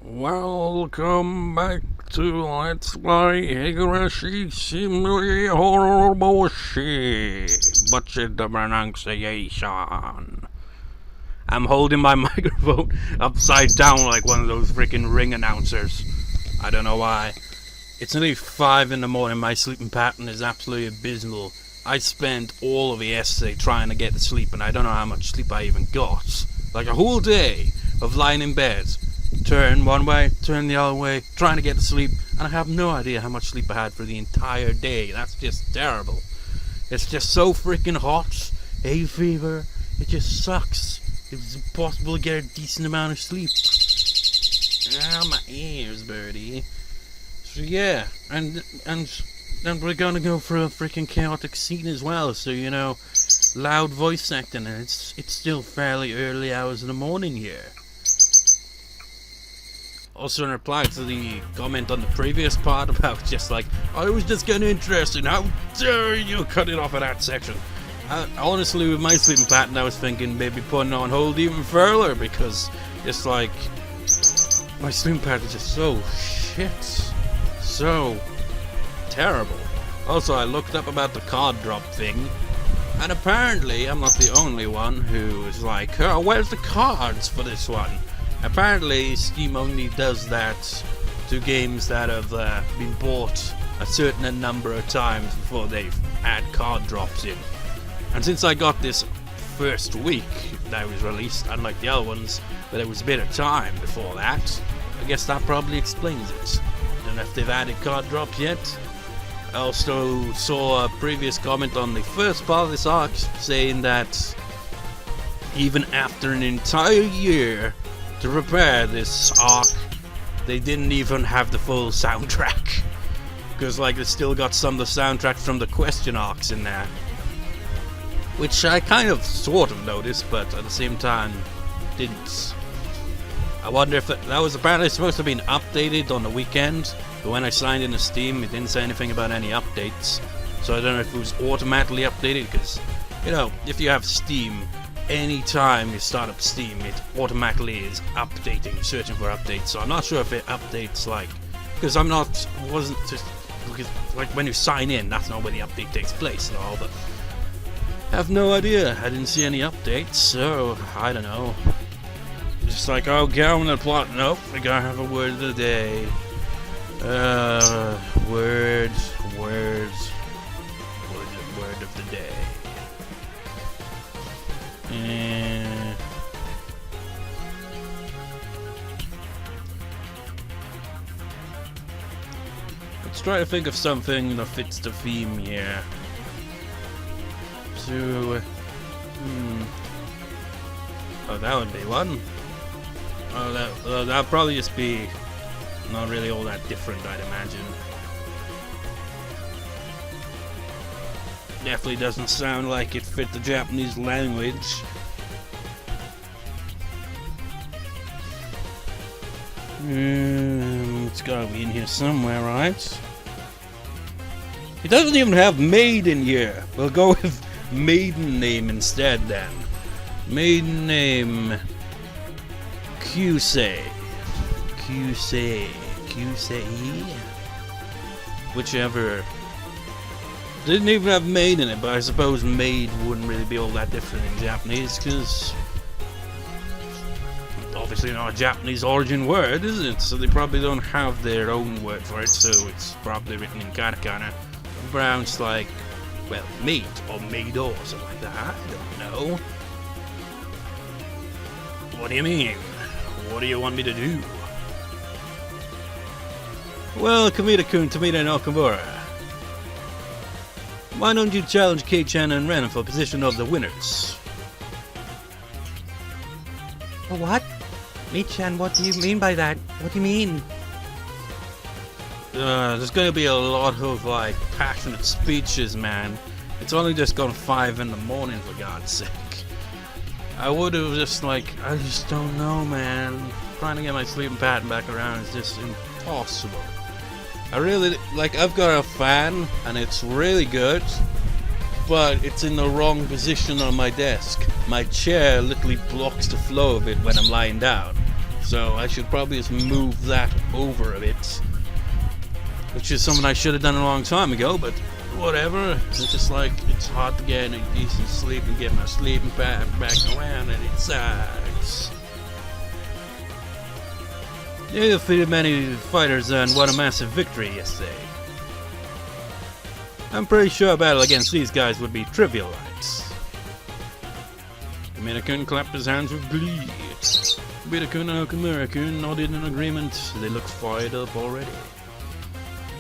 Welcome back to Let's Play Higurashi Tsumihoroboshi. Butchered the pronunciation. I'm holding my microphone upside down like one of those freaking ring announcers. I don't know why. It's nearly 5 in the morning. My sleeping pattern is absolutely abysmal. I spent all of yesterday trying to get to sleep, and I don't know how much sleep I even got. Like a whole day of lying in bed. Turn one way, turn the other way, trying to get to sleep, and I have no idea how much sleep I had for the entire day. That's just terrible. It's just so freaking hot. Hay fever. It just sucks. It's impossible to get a decent amount of sleep. Ah, my ears, birdie. So yeah, and we're gonna go for a freaking chaotic scene as well. So you know, loud voice acting, and it's still fairly early hours in the morning here. Also in reply to the comment on the previous part about just like, I was just getting interested, how dare you cut it off at that section. Honestly, with my sleeping pattern, I was thinking maybe putting it on hold even further, because it's like, my sleeping pattern is just so shit. So terrible. Also, I looked up about the card drop thing, and apparently I'm not the only one who is like, oh, where's the cards for this one? Apparently, Steam only does that to games that have been bought a certain number of times before they add card drops in. And since I got this first week that it was released, unlike the other ones, but there was a bit of time before that, I guess that probably explains it. Don't know if they've added card drops yet. I also saw a previous comment on the first part of this arc saying that even after an entire year to prepare this arc, they didn't even have the full soundtrack. Because like they still got some of the soundtrack from the question arcs in there. Which I kind of sort of noticed, but at the same time didn't. I wonder if that was apparently supposed to be updated on the weekend, but when I signed into Steam it didn't say anything about any updates. So I don't know if it was automatically updated, because, you know, if you have Steam, anytime you start up Steam, it automatically is updating, searching for updates. So I'm not sure if it updates, like, because wasn't just, because like when you sign in, that's not where the update takes place and all, but I have no idea. I didn't see any updates, so I don't know. Just like, oh, get on the plot. Nope, we gotta have a word of the day. Word of the day. Let's try to think of something that fits the theme here. So, oh, that would be one. Oh, that'd probably just be not really all that different, I'd imagine. Definitely doesn't sound like it fit the Japanese language. It's gotta be in here somewhere, right? It doesn't even have maid in here. We'll go with maiden name instead then. Maiden name Kyusei. Whichever. Didn't even have maid in it, but I suppose maid wouldn't really be all that different in Japanese, because obviously not a Japanese origin word, is it? So they probably don't have their own word for it, so it's probably written in katakana, pronounced like, well, maid or maido or something like that. I don't know. What do you mean? What do you want me to do? Well, Kameda-kun, Tomita Okamura, why don't you challenge Keiichi and Rena for position of the winners? What? Michan, what do you mean by that? What do you mean? There's gonna be a lot of, like, passionate speeches, man. It's only just gone 5 in the morning, for God's sake. I would have just, like, I just don't know, man. Trying to get my sleeping pattern back around is just impossible. I really, like, I've got a fan, and it's really good, but it's in the wrong position on my desk. My chair literally blocks the flow of it when I'm lying down. So I should probably just move that over a bit. Which is something I should have done a long time ago, but whatever. It's just like, it's hard to get a decent sleep and get my sleeping pad back around, and it sucks. You defeated many fighters and won a massive victory yesterday. I'm pretty sure a battle against these guys would be trivial, right? Kameda-kun clapped his hands with glee. Tomita Okamura-kun nodded in agreement. They look fired up already.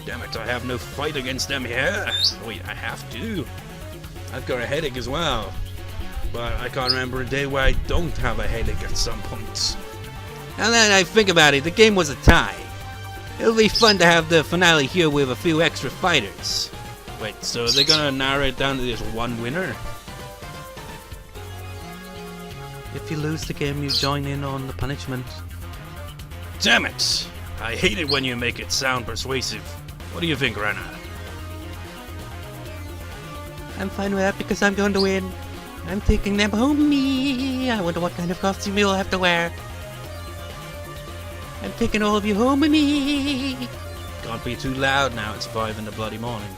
Damn it, I have no fight against them here. Wait, I have to. I've got a headache as well. But I can't remember a day where I don't have a headache at some point. Now that I think about it, the game was a tie. It'll be fun to have the finale here with a few extra fighters. Wait, so they're gonna narrow it down to this one winner? If you lose the game, you join in on the punishment. Damn it! I hate it when you make it sound persuasive. What do you think, Rena? I'm fine with that because I'm going to win. I'm taking them home with me. I wonder what kind of costume you'll have to wear. I'm taking all of you home with me. Can't be too loud now, it's 5 in the bloody morning.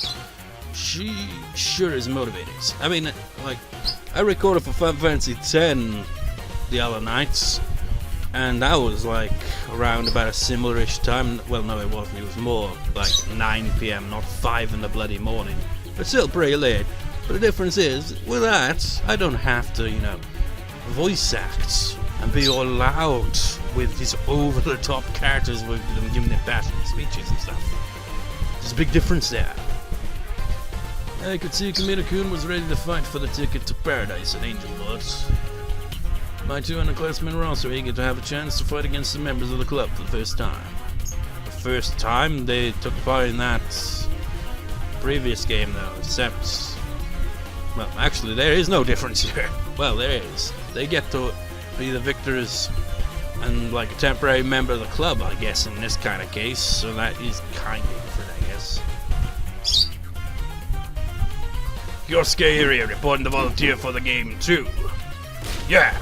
She sure is motivated. I mean, like, I recorded for Final Fantasy X the other nights, and that was like around about a similar-ish time. Well, no, it wasn't. It was more like 9 PM, not 5 in the bloody morning. But still pretty late. But the difference is, with that, I don't have to, you know, voice act and be all loud with these over-the-top characters with them giving their passionate speeches and stuff. There's a big difference there. I could see Kameda-kun was ready to fight for the ticket to paradise at Angel Lords. My two underclassmen were also eager to have a chance to fight against the members of the club for the first time. The first time they took part in that previous game, though, except... Well, actually, there is no difference here. Well, there is. They get to be the victors and, like, a temporary member of the club, I guess, in this kind of case, so that is kind of different, I guess. Yosuke area reporting to volunteer for the game, too. Yeah!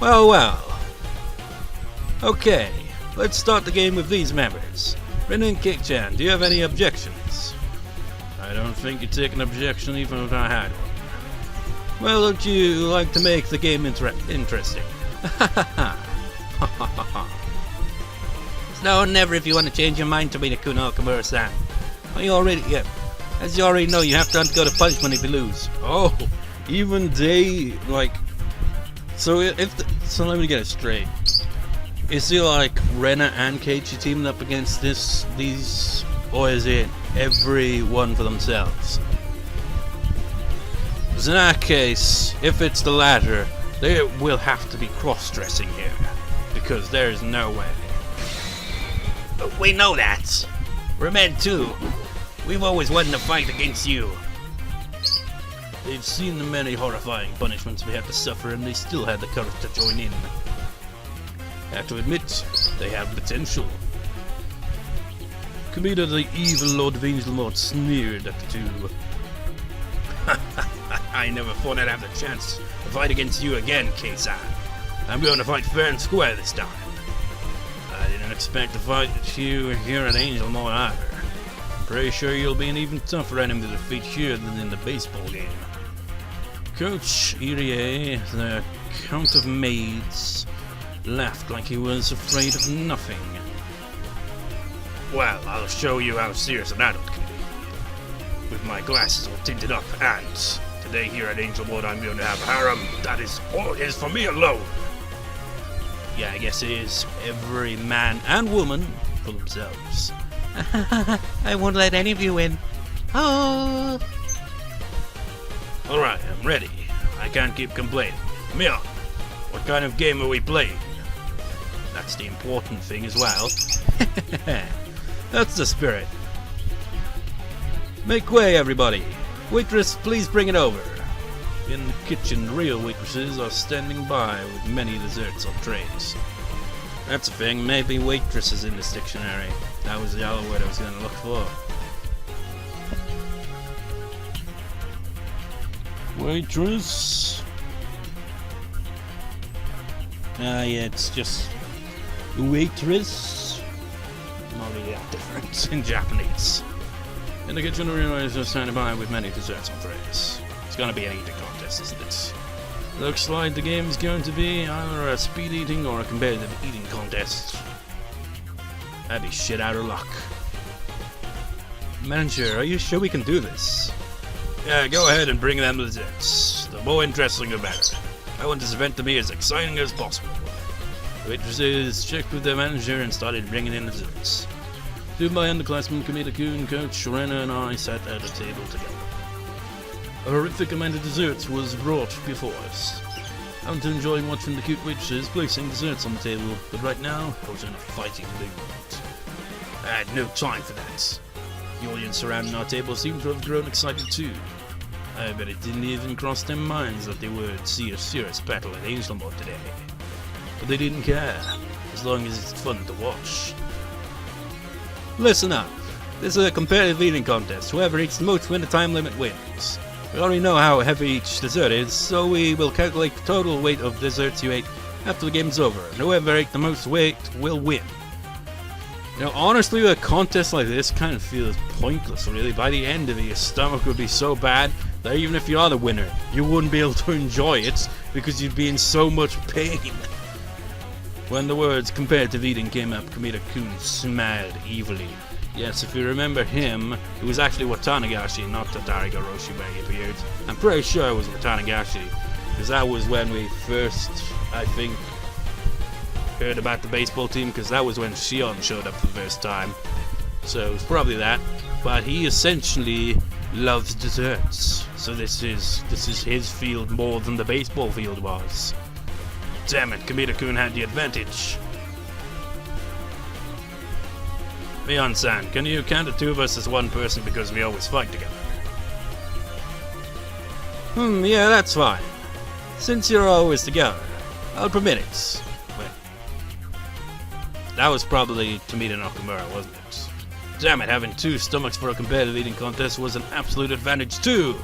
Well, well. Okay, let's start the game with these members. Rena and Keiichi, do you have any objections? I don't think you'd take an objection even if I had one. Well, don't you like to make the game interesting? It's now or never if you want to change your mind, Tomita Okamura-san. As you already know, you have to undergo the punishment if you lose. Oh, even they, like... So so let me get it straight. Is it like Rena and Keiichi teaming up against these, or is it everyone for themselves? Because in that case, if it's the latter, there will have to be cross-dressing here, because there is no way. But we know that. We're men too. We've always wanted to fight against you. They've seen the many horrifying punishments we had to suffer, and they still had the courage to join in. I have to admit, they have potential. Kameda, the evil Lord of Angel Lord, sneered at the two. I never thought I'd have the chance to fight against you again, Keiichi. I'm going to fight fair and square this time. I didn't expect to fight you here at Angel Lord either. Pretty sure you'll be an even tougher enemy to defeat here than in the baseball game. Coach Irie, the Count of Maids, laughed like he was afraid of nothing. Well, I'll show you how serious an adult can be. With my glasses all tinted up, and today here at Angel Lord I'm going to have a harem that is all his for me alone. Yeah, I guess it is every man and woman for themselves. I won't let any of you win. Oh! Alright, I'm ready. I can't keep complaining. Mion, what kind of game are we playing? That's the important thing as well. That's the spirit. Make way, everybody. Waitress, please bring it over. In the kitchen, real waitresses are standing by with many desserts on trays. That's a thing, maybe waitress is in this dictionary. That was the other word I was going to look for. Waitress. Yeah, it's just waitress. Not really that different in Japanese. In the kitchen, realize they're standing by with many desserts on trays. It's gonna be an eating contest, isn't it? Looks like the game is going to be either a speed eating or a competitive eating contest. I'd be shit out of luck. Manager, are you sure we can do this? Yeah, go ahead and bring them the desserts. The more interesting the better. I want this event to be as exciting as possible. The waitresses checked with their manager and started bringing in the desserts. Two of my underclassmen, Kameda-kun, Coach Rena, and I sat at a table together. A horrific amount of desserts was brought before us. I want to enjoy watching the cute waitresses placing desserts on the table, but right now I was in a fighting mood. I had no time for that. The audience surrounding our table seemed to have grown excited too. I bet it didn't even cross their minds that they would see a serious battle at Angel Mode today. But they didn't care, as long as it's fun to watch. Listen up. This is a competitive eating contest. Whoever eats the most within the time limit wins. We already know how heavy each dessert is, so we will calculate the total weight of desserts you ate after the game's over, and whoever ate the most weight will win. You know, honestly, a contest like this kind of feels pointless, really. By the end of it, your stomach would be so bad that even if you are the winner, you wouldn't be able to enjoy it because you'd be in so much pain. When the words competitive eating came up, Kameda-kun smiled evilly. Yes, if you remember him, it was actually Watanagashi, not Tatarigoroshi when he appeared. I'm pretty sure it was Watanagashi, because that was when we first, I think, heard about the baseball team, because that was when Shion showed up for the first time. So it's probably that. But he essentially loves desserts. So this is his field more than the baseball field was. Damn it, Kameda-kun had the advantage. Mion-san, can you count the two of us as one person because we always fight together? Yeah, that's fine. Since you're always together, I'll permit it. Wait. That was probably Tomita Okamura, wasn't it? Damn it, having two stomachs for a competitive eating contest was an absolute advantage too!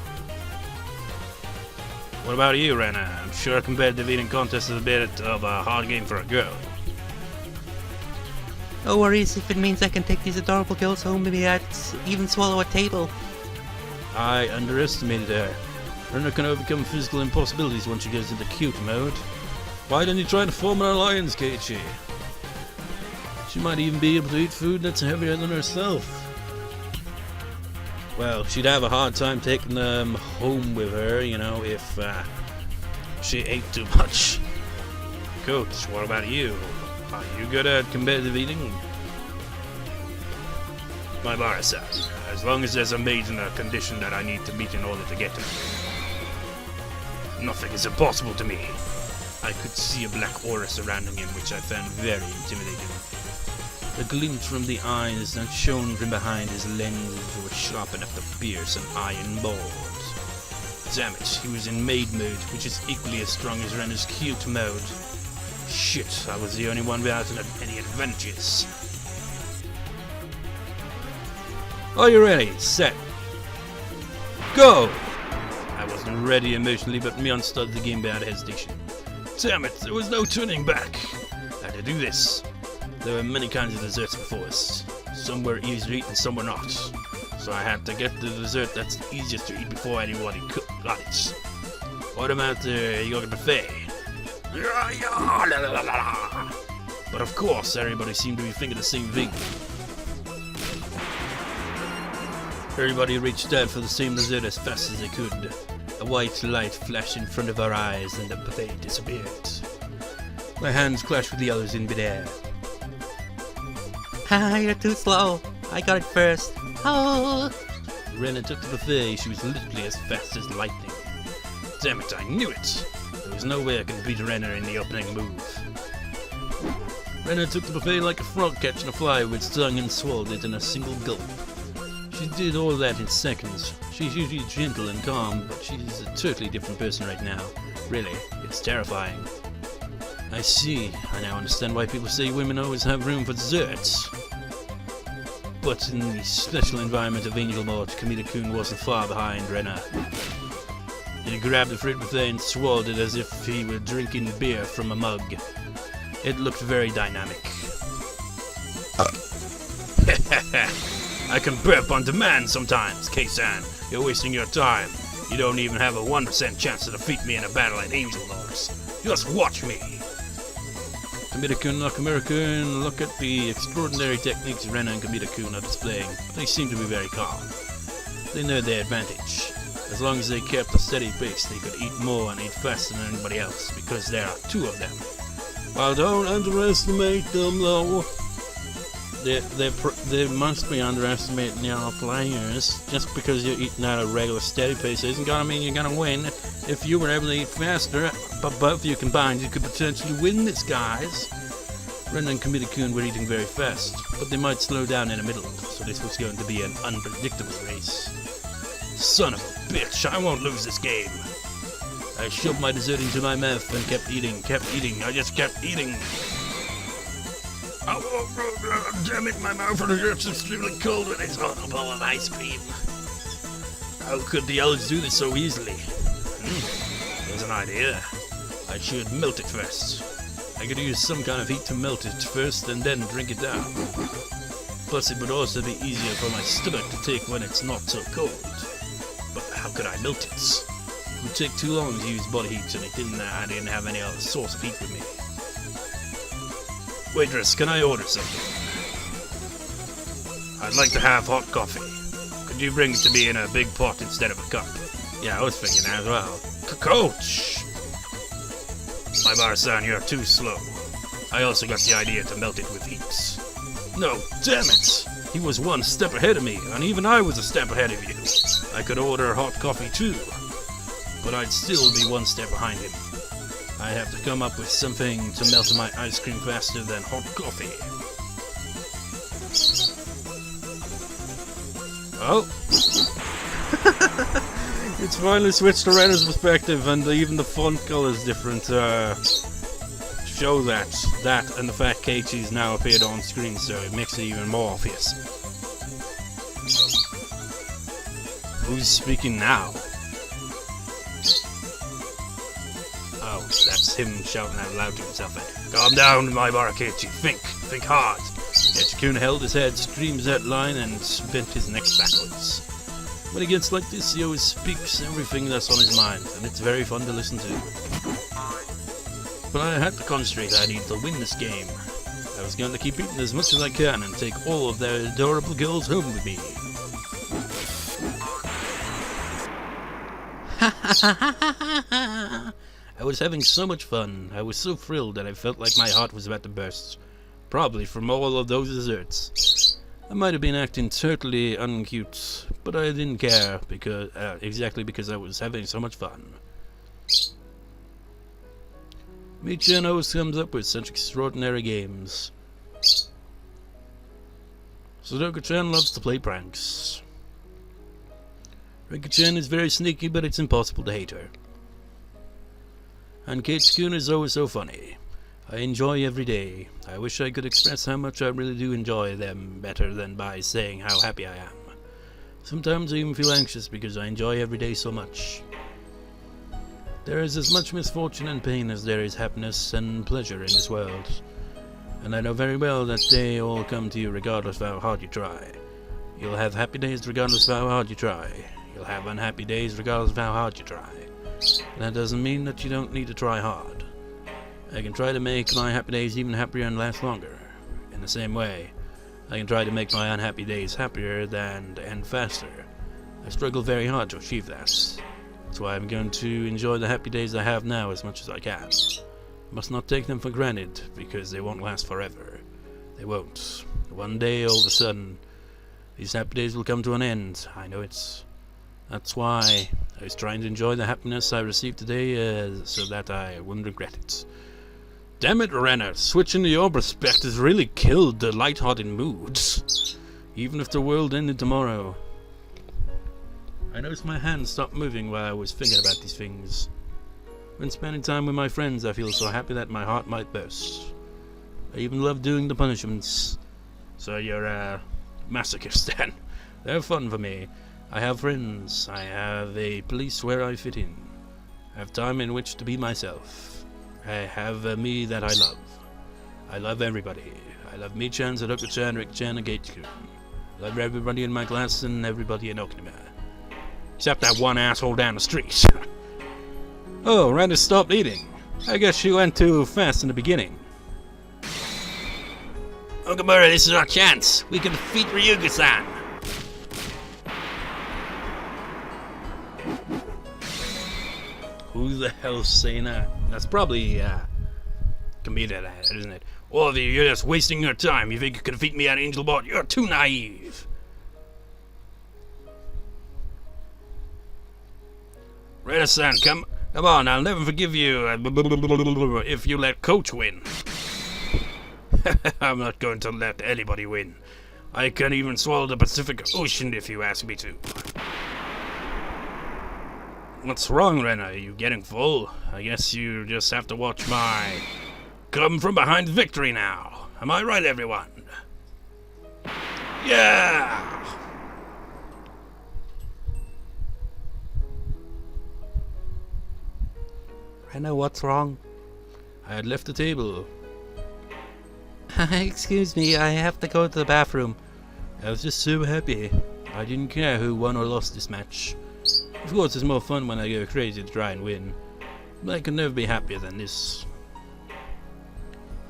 What about you, Rena? I'm sure a competitive eating contest is a bit of a hard game for a girl. No worries, if it means I can take these adorable girls home, maybe I'd even swallow a table. I underestimated her. Rena can overcome physical impossibilities once she goes into cute mode. Why don't you try to form an alliance, Keiichi? She might even be able to eat food that's heavier than herself. Well, she'd have a hard time taking them home with her, you know, if she ate too much. Coach, what about you? Are you good at competitive eating? My Mara-san, as long as there's a maid in a condition that I need to meet in order to get to me. Nothing is impossible to me. I could see a black aura surrounding him, which I found very intimidating. The glint from the eyes that shone from behind his lenses were sharp enough to pierce an iron board. Damn it, he was in maid mode, which is equally as strong as Rena's cute mode. Shit, I was the only one without any advantages. Are you ready? Set. Go! I wasn't ready emotionally, but Mion started the game without hesitation. Damn it, there was no turning back. I had to do this. There were many kinds of desserts before us. Some were easy to eat and some were not. So I had to get the dessert that's easiest to eat before anybody got it. What about the yogurt buffet? But of course, everybody seemed to be thinking the same thing. Everybody reached out for the same dessert as fast as they could. A white light flashed in front of our eyes and the buffet disappeared. My hands clashed with the others in midair. Haha, you're too slow. I got it first. Oh! Rena took the buffet. She was literally as fast as lightning. Damn it, I knew it! There was no way I could beat Rena in the opening move. Rena took the buffet like a frog catching a fly with its tongue and swallowed it in a single gulp. She did all that in seconds. She's usually gentle and calm, but she's a totally different person right now. Really, it's terrifying. I see. I now understand why people say women always have room for desserts. But in the special environment of Angel Mode, Kameda-kun wasn't far behind Rena. He grabbed the fruit buffet and swallowed it as if he were drinking beer from a mug. It looked very dynamic. I can burp on demand sometimes, Kei-san. You're wasting your time. You don't even have a 1% chance to defeat me in a battle at Angel Lords. Just watch me. Tomita Okamura, look at the extraordinary techniques Rena and Kameda are displaying. They seem to be very calm. They know their advantage. As long as they kept a steady pace, they could eat more and eat faster than anybody else, because there are 2 of them. Well, don't underestimate them, though. They must be underestimating your players. Just because you're eating at a regular steady pace isn't gonna mean you're gonna win. If you were able to eat faster, but both of you combined, you could potentially win this, guys. Rena and Kameda were eating very fast, but they might slow down in the middle, so this was going to be an unpredictable race. Son of a bitch, I won't lose this game. I shoved my dessert into my mouth and kept eating, I just kept eating. Oh, damn it, my mouth hurts extremely cold with this awful bowl of ice cream. How could the elves do this so easily? There's an idea. I should melt it first. I could use some kind of heat to melt it first and then drink it down. Plus it would also be easier for my stomach to take when it's not so cold. But how could I melt it? It would take too long to use body heat and I didn't have any other source of heat with me. Waitress, can I order something? I'd like to have hot coffee. Could you bring it to me in a big pot instead of a cup? Yeah, I was thinking that as well. Coach! My bar-san, you're too slow. I also got the idea to melt it with heat. No, damn it! He was 1 step ahead of me, and even I was a step ahead of you. I could order hot coffee too, but I'd still be 1 step behind him. I have to come up with something to melt my ice cream faster than hot coffee. Oh! It's finally switched to Rena's perspective, and even the font color is different. Show that and the fact Keiichi's now appeared on screen, so it makes it even more obvious. Who's speaking now? Oh, that's him shouting out loud to himself. Calm down, my bar, Keiichi. Think hard. Keiichi held his head, streams that line, and bent his neck backwards. When he gets like this, he always speaks everything that's on his mind, and it's very fun to listen to. But I had to concentrate. I need to win this game. I was going to keep eating as much as I can and take all of their adorable girls home with me. I was having so much fun. I was so thrilled that I felt like my heart was about to burst. Probably from all of those desserts. I might have been acting totally uncute, but I didn't care because exactly because I was having so much fun. Mion always comes up with such extraordinary games. Sudoku-chan loves to play pranks. Rika-chan is very sneaky, but it's impossible to hate her. And Keiichi-kun is always so funny. I enjoy every day. I wish I could express how much I really do enjoy them better than by saying how happy I am. Sometimes I even feel anxious because I enjoy every day so much. There is as much misfortune and pain as there is happiness and pleasure in this world. And I know very well that they all come to you regardless of how hard you try. You'll have happy days regardless of how hard you try. You'll have unhappy days regardless of how hard you try. That doesn't mean that you don't need to try hard. I can try to make my happy days even happier and last longer. In the same way, I can try to make my unhappy days happier and end faster. I struggle very hard to achieve that. That's why I'm going to enjoy the happy days I have now as much as I can. I must not take them for granted, because they won't last forever. They won't. One day, all of a sudden, these happy days will come to an end. I know it's... That's why I was trying to enjoy the happiness I received today, so that I wouldn't regret it. Damn it, Rena, switching to your perspective really killed the light-hearted moods. Even if the world ended tomorrow. I noticed my hands stopped moving while I was thinking about these things. When spending time with my friends, I feel so happy that my heart might burst. I even love doing the punishments. So you're a masochist then. They're fun for me. I have friends. I have a place where I fit in. I have time in which to be myself. I have a me that I love. I love everybody. I love Michan, Sadoku-chan, Rick-chan, and Keiichi. I love everybody in my class and everybody in Okinawa. Except that one asshole down the street. Oh, Rena stopped eating. I guess she went too fast in the beginning. Okamura, this is our chance. We can defeat Ryuga-san. Who the hell's saying that? That's probably Kameda, isn't it? All of you, you're just wasting your time. You think you can defeat me at Angel Bot? You're too naive. Rena-san, come on, I'll never forgive you if you let Coach win. I'm not going to let anybody win. I can even swallow the Pacific Ocean if you ask me to. What's wrong, Rena? Are you getting full? I guess you just have to watch my come from behind victory now. Am I right, everyone? Yeah! Rena, what's wrong? I had left the table. Excuse me, I have to go to the bathroom. I was just so happy. I didn't care who won or lost this match. Of course, it's more fun when I go crazy to try and win. But I can never be happier than this.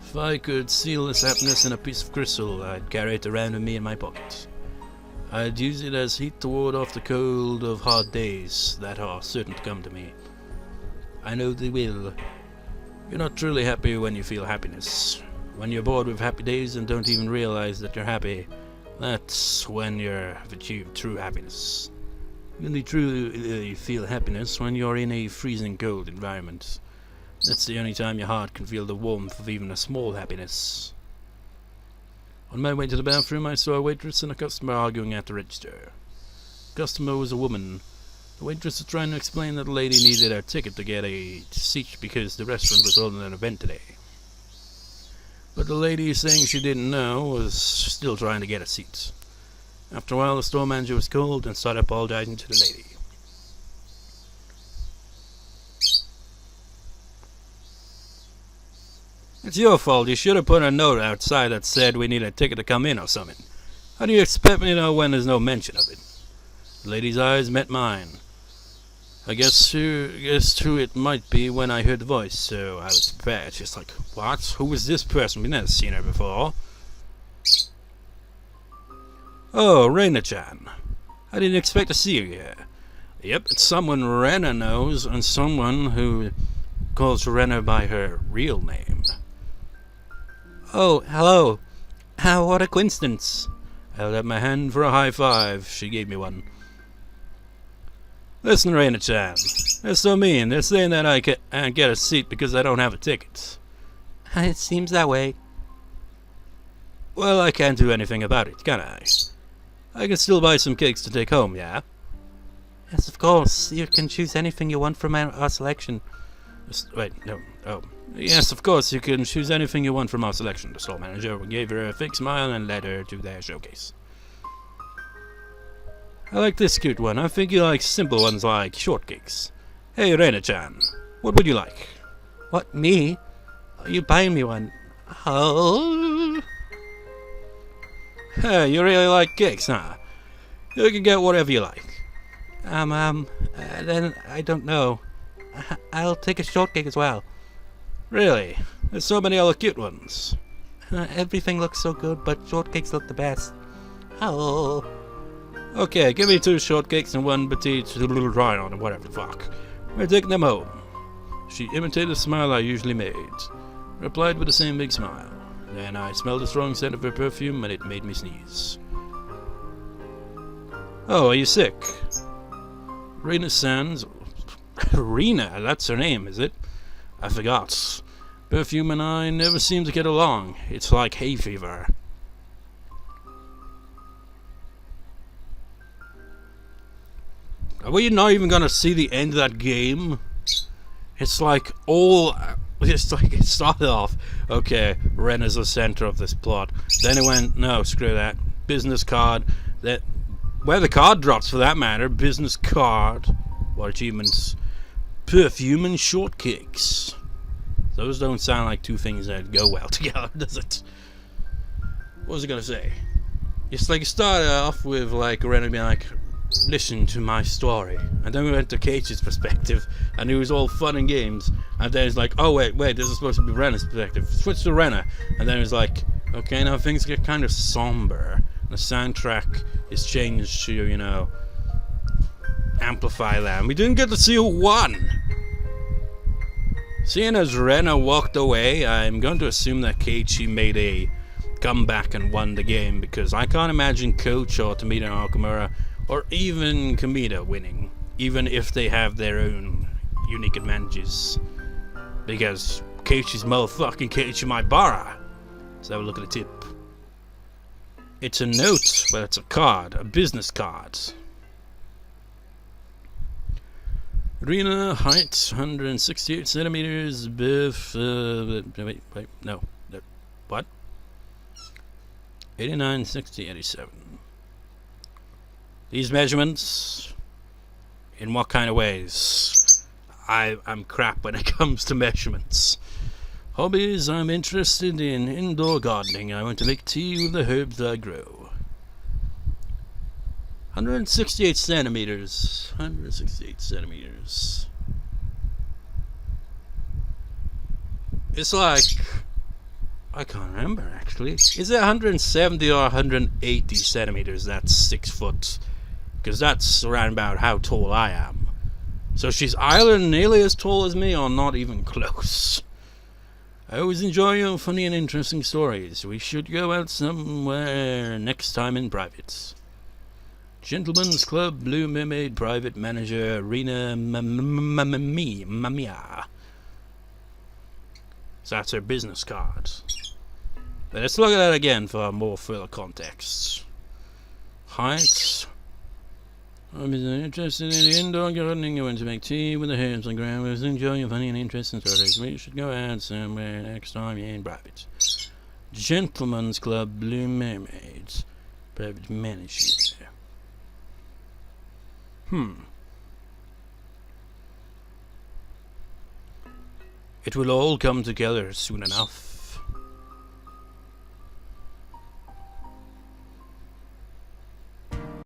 If I could seal this happiness in a piece of crystal, I'd carry it around with me in my pocket. I'd use it as heat to ward off the cold of hard days that are certain to come to me. I know they will. You're not truly happy when you feel happiness. When you're bored with happy days and don't even realize that you're happy, that's when you've achieved true happiness. You only truly feel happiness when you're in a freezing cold environment. That's the only time your heart can feel the warmth of even a small happiness. On my way to the bathroom, I saw a waitress and a customer arguing at the register. The customer was a woman. The waitress was trying to explain that the lady needed her ticket to get a seat because the restaurant was holding an event today. But the lady, saying she didn't know, was still trying to get a seat. After a while, the store manager was called and started apologizing to the lady. It's your fault. You should have put a note outside that said we need a ticket to come in or something. How do you expect me to know when there's no mention of it? The lady's eyes met mine. I guess who it might be when I heard the voice, so I was prepared. She's like, what? Who is this person? We've never seen her before. Oh, Rena-chan. I didn't expect to see you here. Yep, it's someone Rena knows, and someone who calls Rena by her real name. Oh, hello. What a coincidence. I held out my hand for a high five. She gave me one. Listen, Rena-chan. They're so mean. They're saying that I can't get a seat because I don't have a ticket. It seems that way. Well, I can't do anything about it, can I? I can still buy some cakes to take home, yeah? Yes, of course. You can choose anything you want from our selection. Wait, no. Oh. Yes, of course, you can choose anything you want from our selection. The store manager gave her a fake smile and led her to their showcase. I like this cute one. I think you like simple ones like shortcakes. Hey, Rena-chan, what would you like? What, me? Are you buying me one? Oh. Hey, you really like cakes, huh? You can get whatever you like. Then I don't know. I'll take a shortcake as well. Really? There's so many other cute ones. Everything looks so good, but shortcakes look the best. Oh. Okay, give me 2 shortcakes and 1 petite little rhino and whatever the fuck. We're taking them home. She imitated the smile I usually made. Replied with the same big smile. Then I smelled the strong scent of her perfume and it made me sneeze. Oh, are you sick? Rena-san's... Rena, that's her name, is it? I forgot. Perfume and I never seem to get along. It's like hay fever. Are we not even gonna see the end of that game? It's like it started off, okay, Ren is the center of this plot. Then it went, no, screw that. Business card. Where the card drops for that matter. Business card. What achievements? Perfume and shortcakes. Those don't sound like two things that go well together, does it? What was I gonna say? It's like it started off with like Rena being like, listen to my story, and then we went to Keiichi's perspective, and it was all fun and games, and then it's like, oh wait, this is supposed to be Rena's perspective. Switch to Rena, and then it's like, okay, now things get kind of somber. The soundtrack is changed to, you know, amplify that. And we didn't get to see who won. Seeing as Rena walked away, I'm going to assume that Keiichi made a comeback and won the game, because I can't imagine Coach or Tomita Okamura or even Kameda winning, even if they have their own unique advantages. Because Keiichi's motherfucking Keiichi Maibara. Let's have a look at the tip. It's a note, but it's a card, a business card. Rena, height 168 centimeters, birth, wait, no, what? 89, 60, 87. These measurements, in what kind of ways? I'm crap when it comes to measurements. Hobbies, I'm interested in indoor gardening. I want to make tea with the herbs I grow. 168 centimeters. 168 centimeters. It's like, I can't remember actually. Is it 170 or 180 centimeters? That's 6 foot. Because that's around about how tall I am. So she's either nearly as tall as me or not even close. I always enjoy your funny and interesting stories. We should go out somewhere next time in private. Gentlemen's Club, Blue Mermaid, Private Manager, Rena Mamia. So that's her business card. But let's look at that again for more further context. Height. I'm interested in indoor gardening. I want to make tea with the herbs I grow. I was enjoying your funny and interesting stories. We should go out somewhere next time in private. Gentlemen's Club, Blue Mermaids, Private Manager. It will all come together soon enough.